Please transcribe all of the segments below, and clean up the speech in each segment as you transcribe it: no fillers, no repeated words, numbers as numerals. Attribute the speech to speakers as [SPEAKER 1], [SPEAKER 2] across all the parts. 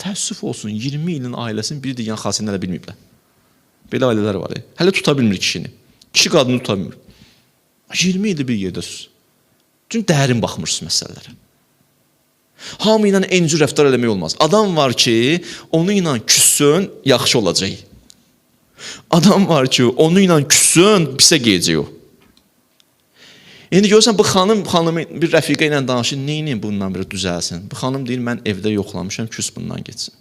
[SPEAKER 1] təəssüf olsun, 20 ilin ailəsinin biri digən xasiyyətini hələ bilməyiblər. Belə ailələr var. Hələ tuta bilmir kişini. Kişi qadını tuta bilmir. 20 ildir bir yerdəsiz. Çünki dərin baxmırsınız məsələlərə. Hamı ilə eyni cür rəftar eləmək olmaz. Adam var ki, onu ilə küssün, yaxşı olacaq. Adam var ki, onu ilə küssün, pisə geyəcək o. İndi görürsən, bu xanım bir rəfiqə ilə danışır, neyini bundan biri düzəlsin? Bu xanım deyir, mən evdə yoxlamışam, küs bundan geçsin.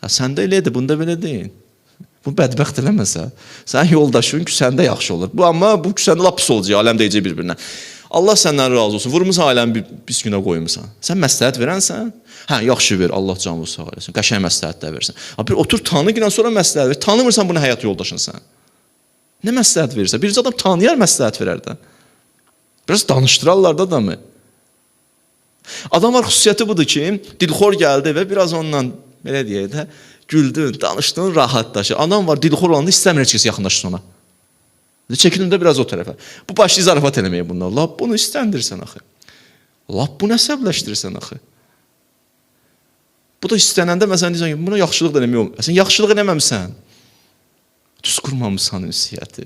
[SPEAKER 1] Sən də elədir, bunda belə deyil. Bu bədbəxt eləməsə, sən yoldaşın küsəndə yaxşı olur. Amma bu küsəndə lap pis olacaq, aləm deyəcək bir-birinə. Allah səndən razı olsun, vurmusan aləmi pis günə qoymusan. Sən məsləhət verənsən, hə, yaxşı ver, Allah canını sağ eləsin, qəşəng məsləhət də versin. Bir otur, tanı günə sonra məsləhət ver, tanımırsan bunu həyat yoldaşınsan. Nə məsləhət verirsə, birisi adam tanıyar məsləhət verər də. Biraz danışdırarlar da adamı. Adam var, xüsusiyyəti budur ki, dilxor gəldi və biraz ondan, belə deyək də, güldün, danışdın, rahatlaşır. Adam var, dilxor olanda istəmir heç kəs yaxınlaşsın ona. Çəkilin də biraz o tərəfə. Bu başlayı zarafat eləməyə bunlar. Lap bunu istəndirsən axı. Lap bunu əsəbləşdirirsən axı. Bu da istənəndə məsələn deyirsən ki, buna yaxşılıq da eləmək olmur. Sən yaxşılıq eləməmsən. Düz qurmamısan ünsiyyəti.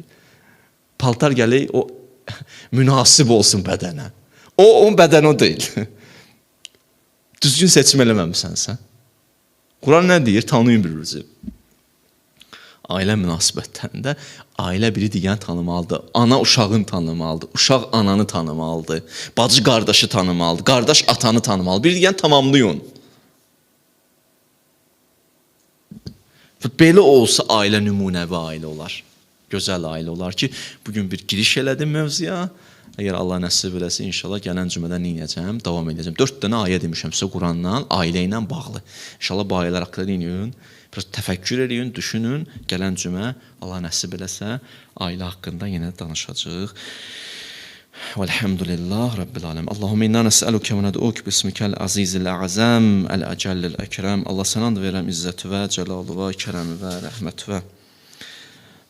[SPEAKER 1] Paltar gələk, o münasib olsun bədənə. O bədən o deyil. Düzgün seçim eləməmsən sən. Quran nə deyir? Tanıyın bir-birinizi. Ailə münasibətlərində ailə biri digərini tanımalıdır. Ana uşağını tanımalıdır. Uşaq ananı tanımalıdır. Bacı qardaşı tanımalıdır. Qardaş atanı tanımalıdır. Bir digərini tamamlayın. Belə olsa ailə nümunəvi ailə olar. Gözəl ailə olar ki, bugün bir giriş elədim mövzuya. Əgər Allah nəsib eləsə, inşallah gələn cümədə neyəcəm, davam edəcəm. 4 dənə ayə demişəm sizə Qurandan, ailə ilə bağlı. İnşallah bu ayələr haqqında deyin, biraz təfəkkür edin, düşünün. Gələn cümə Allah nəsib eləsə, ailə haqqında yenə danışacağıq. Velhamdülillah Rabbil aləm. Allahümme inna nəsəluke və nəd'uk bismikəl azizil əzəm, əl-əcəllil əkrəm. Allah sənə and verəm izzəti və cəlalı və kərəmi və rəhməti və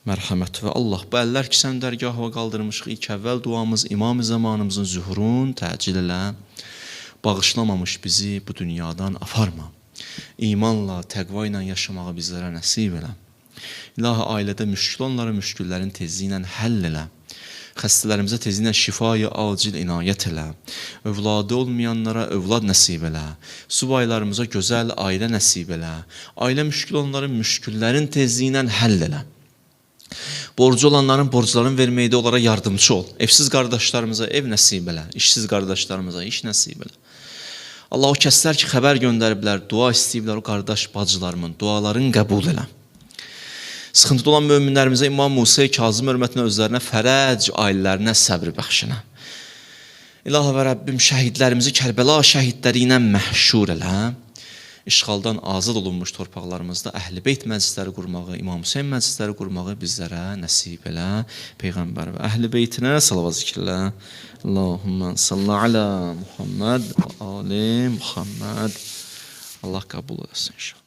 [SPEAKER 1] mərhəmət və Allah, bu əllər ki, sən dərgahıva qaldırmışıq, ilk əvvəl duamız imam-ı zamanımızın zühurun təcil elə, bağışlamamış bizi bu dünyadan aparma. İmanla, təqva ilə yaşamağı bizlərə nəsib elə. İlahi, ailədə müşkül onları müşküllərin tezliyi ilə həll elə. Xəstələrimizə tezliyi ilə şifayı acil inayət elə. Övladı olmayanlara övlad nəsib elə. Subaylarımıza gözəl ailə nəsib elə. Ailə müşkül onların müşküllərin tezliyi ilə həll elə. Borcu olanların borclarını verməkdə onlara yardımcı ol. Evsiz qardaşlarımıza ev nəsib elə. İşsiz qardaşlarımıza iş nəsib elə. Allah, o kəslər ki, xəbər göndəriblər, dua istəyiblər o qardaş bacılarımın, dualarını qəbul elə. Sıxıntıda olan möminlərimizə İmam Musa Kazım hörmətinə özlərinə fərəc, ailələrinə səbr bəxşinə. İlahi və Rəbbim, şəhidlərimizi Kərbəla şəhidləri ilə məhşur elə. İşğaldan azad olunmuş torpaqlarımızda Əhl-i Beyt məclisləri qurmağı, İmam Hüseyin məclisləri qurmağı bizlərə nəsib elə. Peyğəmbər və Əhl-i Beytinə salavat zikirlə. Allahümmə salli alə Muhammed və ali Muhammed. Allah qəbul eləsin inşallah.